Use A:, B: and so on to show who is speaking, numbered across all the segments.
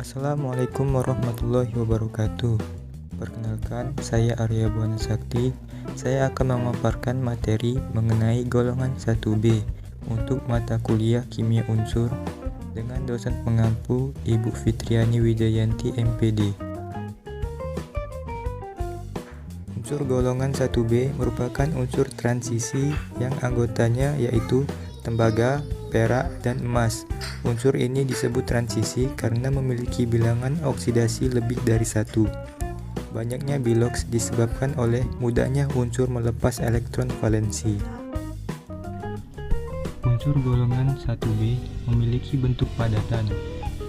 A: Assalamualaikum warahmatullahi wabarakatuh. Perkenalkan, saya Arya Buana Sakti. Saya akan memaparkan materi mengenai golongan 1B untuk mata kuliah Kimia Unsur dengan dosen pengampu Ibu Fitriani Wijayanti MPD. Unsur golongan 1B merupakan unsur transisi yang anggotanya yaitu tembaga, perak, dan emas. Unsur ini disebut transisi karena memiliki bilangan oksidasi lebih dari 1. Banyaknya biloks disebabkan oleh mudahnya unsur melepas elektron valensi. Unsur golongan 1B memiliki bentuk padatan,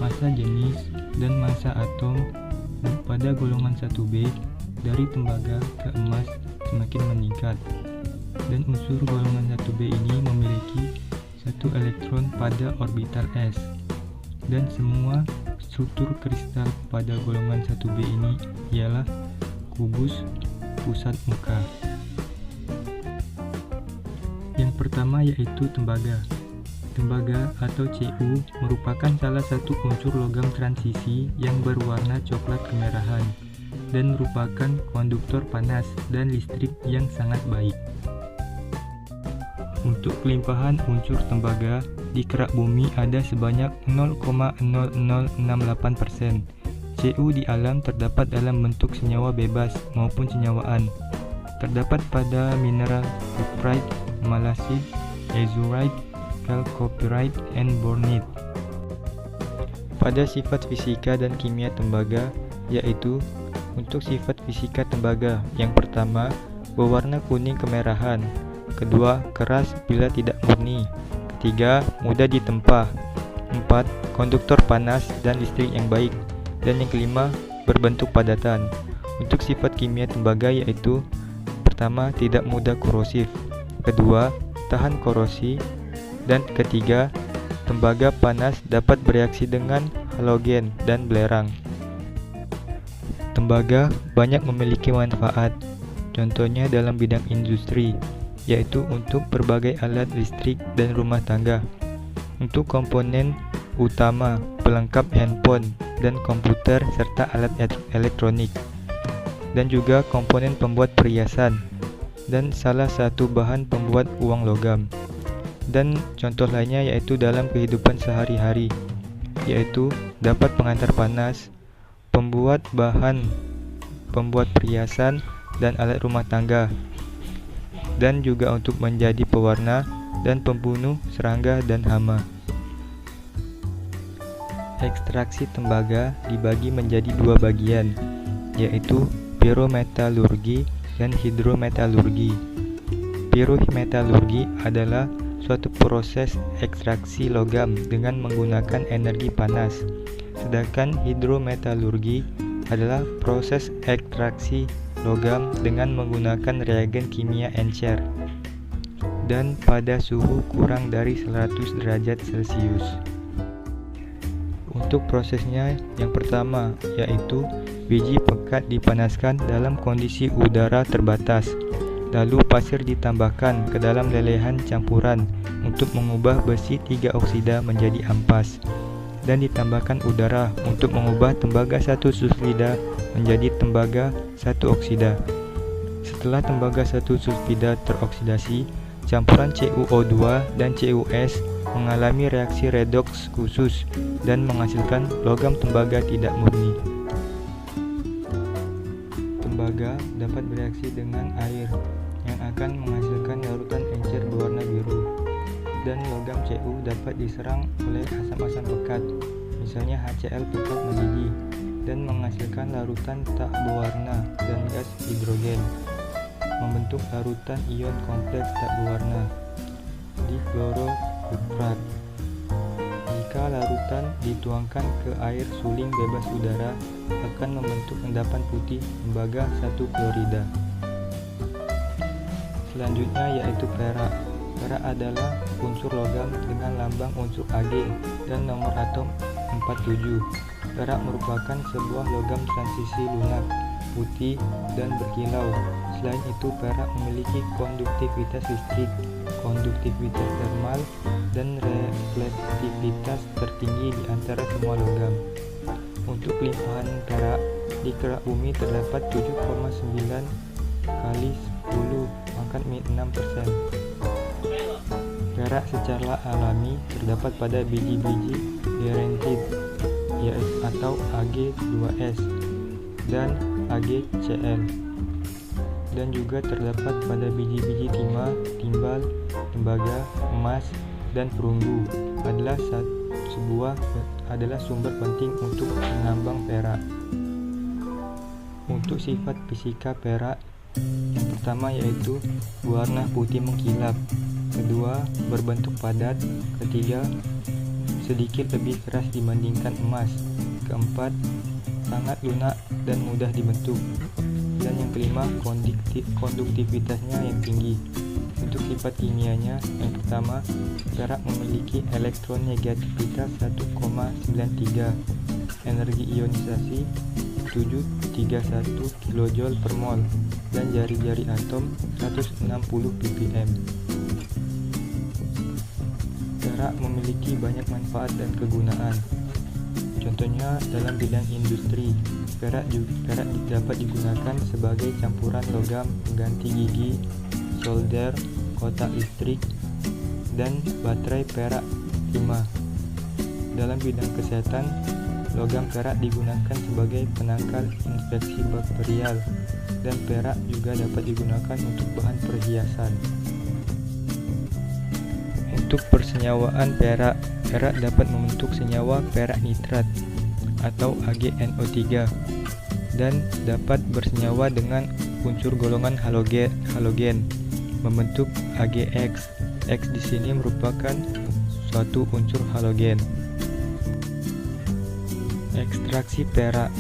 A: massa jenis, dan massa atom pada golongan 1B dari tembaga ke emas semakin meningkat. Dan unsur golongan 1B ini memiliki 1 elektron pada orbital s, dan semua struktur kristal pada golongan 1B ini ialah kubus pusat muka. Yang pertama yaitu tembaga. Tembaga atau Cu merupakan salah satu unsur logam transisi yang berwarna coklat kemerahan dan merupakan konduktor panas dan listrik yang sangat baik. Untuk kelimpahan unsur tembaga di kerak bumi ada sebanyak 0,0068%. Cu di alam terdapat dalam bentuk senyawa bebas maupun senyawaan. Terdapat pada mineral cuprite, malasid, azurite, chalcopyrite, and bornite. Pada sifat fisika dan kimia tembaga, yaitu untuk sifat fisika tembaga, yang pertama berwarna kuning kemerahan. Kedua, keras bila tidak murni. Ketiga, mudah ditempa. 4. Konduktor panas dan listrik yang baik. Dan yang kelima, berbentuk padatan. Untuk sifat kimia tembaga yaitu pertama, tidak mudah korosif. Kedua, tahan korosi. Dan ketiga, tembaga panas dapat bereaksi dengan halogen dan belerang. Tembaga banyak memiliki manfaat. Contohnya dalam bidang industri, yaitu untuk berbagai alat listrik dan rumah tangga, untuk komponen utama, pelengkap handphone dan komputer serta alat elektronik, dan juga komponen pembuat perhiasan, dan salah satu bahan pembuat uang logam. Dan contoh lainnya yaitu dalam kehidupan sehari-hari, yaitu dapat pengantar panas, pembuat bahan, pembuat perhiasan, dan alat rumah tangga, dan juga untuk menjadi pewarna dan pembunuh serangga dan hama. Ekstraksi tembaga dibagi menjadi 2 bagian, yaitu pirometalurgi dan hidrometalurgi. Pirometalurgi adalah suatu proses ekstraksi logam dengan menggunakan energi panas, sedangkan hidrometalurgi adalah proses ekstraksi logam dengan menggunakan reagen kimia encer dan pada suhu kurang dari 100 derajat Celcius. Untuk prosesnya yang pertama yaitu biji pekat dipanaskan dalam kondisi udara terbatas, lalu pasir ditambahkan ke dalam lelehan campuran untuk mengubah besi 3 oksida menjadi ampas, dan ditambahkan udara untuk mengubah tembaga 1 sulfida menjadi tembaga 1 oksida. Setelah tembaga 1 sulfida teroksidasi, campuran CuO2 dan CuS mengalami reaksi redoks khusus dan menghasilkan logam tembaga tidak murni. Tembaga dapat bereaksi dengan air yang akan menghasilkan larutan encer berwarna biru, dan logam Cu dapat diserang oleh asam-asam pekat, misalnya HCl pekat mendidih, dan menghasilkan larutan tak berwarna dan gas hidrogen, membentuk larutan ion kompleks tak berwarna, difluorokuprat. Jika larutan dituangkan ke air suling bebas udara, akan membentuk endapan putih tembaga 1 klorida. Selanjutnya yaitu perak. Perak adalah unsur logam dengan lambang unsur Ag dan nomor atom 47. Perak merupakan sebuah logam transisi lunak, putih, dan berkilau. Selain itu, perak memiliki konduktivitas listrik, konduktivitas termal, dan reflektivitas tertinggi di antara semua logam. Untuk limpahan perak, di kerak bumi terdapat 7,9 kali 10 pangkat 6%. Perak secara alami terdapat pada biji-biji guaranteed atau Ag2S dan AgCl, dan juga terdapat pada biji-biji timah, timbal, tembaga, emas, dan perunggu. Adalah sumber penting untuk menambang perak. Untuk sifat fisika perak, yang pertama yaitu warna putih mengkilap, kedua berbentuk padat, ketiga sedikit lebih keras dibandingkan emas, keempat sangat lunak dan mudah dibentuk, dan yang kelima konduktivitasnya yang tinggi. Untuk sifat kimianya, yang pertama, perak memiliki elektronegativitas 1,93, energi ionisasi 731 kJ per mol, dan jari-jari atom 160 ppm. Perak memiliki banyak manfaat dan kegunaan. Contohnya dalam bidang industri, perak dapat digunakan sebagai campuran logam pengganti gigi, solder, kotak listrik, dan baterai perak timah. Dalam bidang kesehatan, logam perak digunakan sebagai penangkal infeksi bakterial, dan perak juga dapat digunakan untuk bahan perhiasan. Untuk persenyawaan perak dapat membentuk senyawa perak nitrat atau AgNO3 dan dapat bersenyawa dengan unsur golongan halogen membentuk AgX. X di sini merupakan suatu unsur halogen. Ekstraksi perak.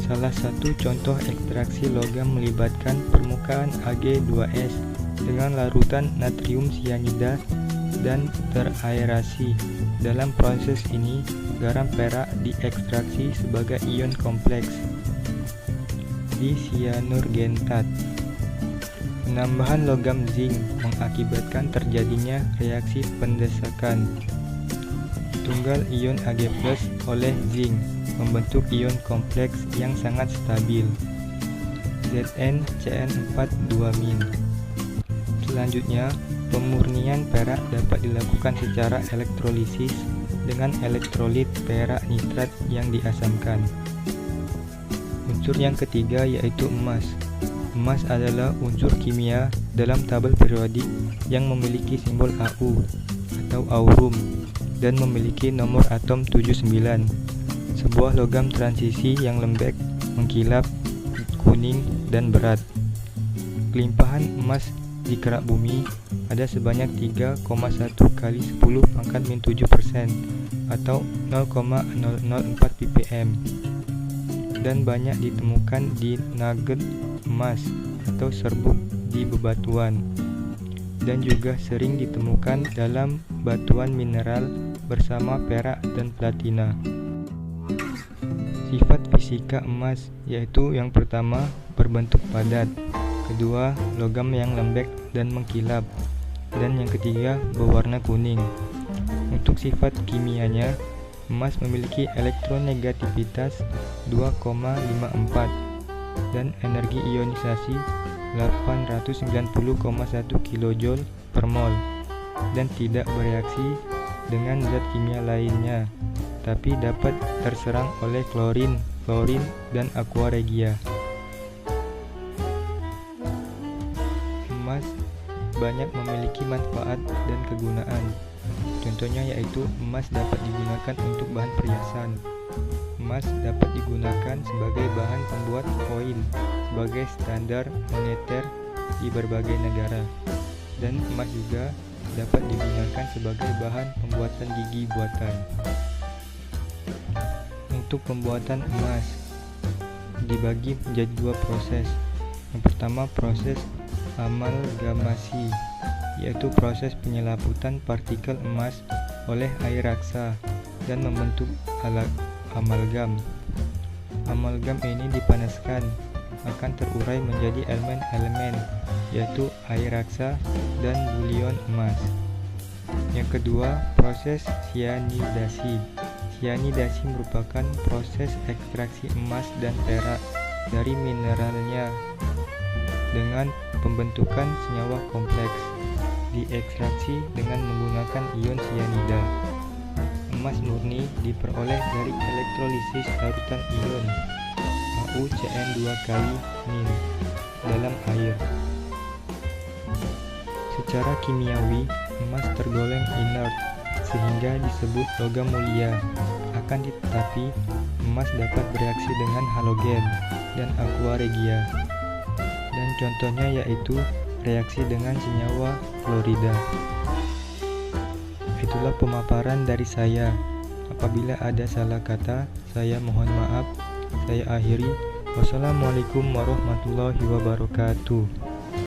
A: Salah satu contoh ekstraksi logam melibatkan permukaan Ag2S dengan larutan natrium sianida dan teraerasi. Dalam proses ini, garam perak diekstraksi sebagai ion kompleks disianurgentat. Penambahan logam zinc mengakibatkan terjadinya reaksi pendesakan tunggal ion Ag+ oleh zinc membentuk ion kompleks yang sangat stabil, ZnCN4-2-. Selanjutnya, pemurnian perak dapat dilakukan secara elektrolisis dengan elektrolit perak nitrat yang diasamkan. Unsur yang ketiga yaitu emas. Emas adalah unsur kimia dalam tabel periodik yang memiliki simbol Au atau aurum dan memiliki nomor atom 79. Sebuah logam transisi yang lembek, mengkilap, kuning, dan berat. Kelimpahan emas di kerak bumi ada sebanyak 3,1 kali 10 pangkat min 7% atau 0,004 ppm dan banyak ditemukan di nugget emas atau serbuk di bebatuan, dan juga sering ditemukan dalam batuan mineral bersama perak dan platina. Sifat fisika emas yaitu yang pertama berbentuk padat, kedua logam yang lembek dan mengkilap, dan yang ketiga berwarna kuning. Untuk sifat kimianya, emas memiliki elektronegativitas 2,54 dan energi ionisasi 890,1 kJ per mol dan tidak bereaksi dengan zat kimia lainnya, tapi dapat terserang oleh klorin, fluorin, dan aqua regia. Emas banyak memiliki manfaat dan kegunaan. Contohnya yaitu emas dapat digunakan untuk bahan perhiasan. Emas dapat digunakan sebagai bahan pembuat koin sebagai standar moneter di berbagai negara. Dan emas juga dapat digunakan sebagai bahan pembuatan gigi buatan. Untuk pembuatan emas dibagi menjadi dua proses. Yang pertama proses amalgamasi, yaitu proses penyelaputan partikel emas oleh air raksa dan membentuk amalgam. Amalgam ini dipanaskan akan terurai menjadi elemen-elemen, yaitu air raksa dan bulion emas. Yang kedua, proses sianidasi. Sianidasi merupakan proses ekstraksi emas dan perak dari mineralnya dengan pembentukan senyawa kompleks. Diekstraksi dengan menggunakan ion sianida. Emas murni diperoleh dari elektrolisis larutan ion AuCN2 kali Nin dalam air. Secara kimiawi, emas tergolong inert sehingga disebut logam mulia. Akan tetapi, emas dapat bereaksi dengan halogen dan aqua regia. Dan contohnya yaitu reaksi dengan senyawa klorida. Itulah pemaparan dari saya. Apabila ada salah kata, saya mohon maaf. Saya akhiri. Wassalamualaikum warahmatullahi wabarakatuh.